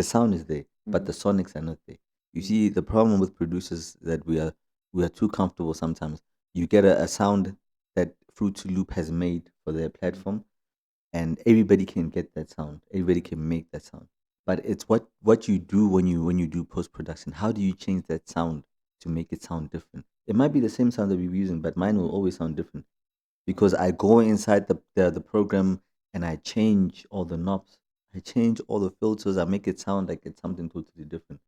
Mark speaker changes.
Speaker 1: The sound is there, but the sonics are not there. You see, the problem with producers that we are too comfortable sometimes. You get a sound that Fruity Loop has made for their platform, and everybody can get that sound. Everybody can make that sound. But it's what you do when you do post production. How do you change that sound to make it sound different? It might be the same sound that we're using, but mine will always sound different because I go inside the program and I change all the knobs. I change all the filters. I make it sound like it's something totally different.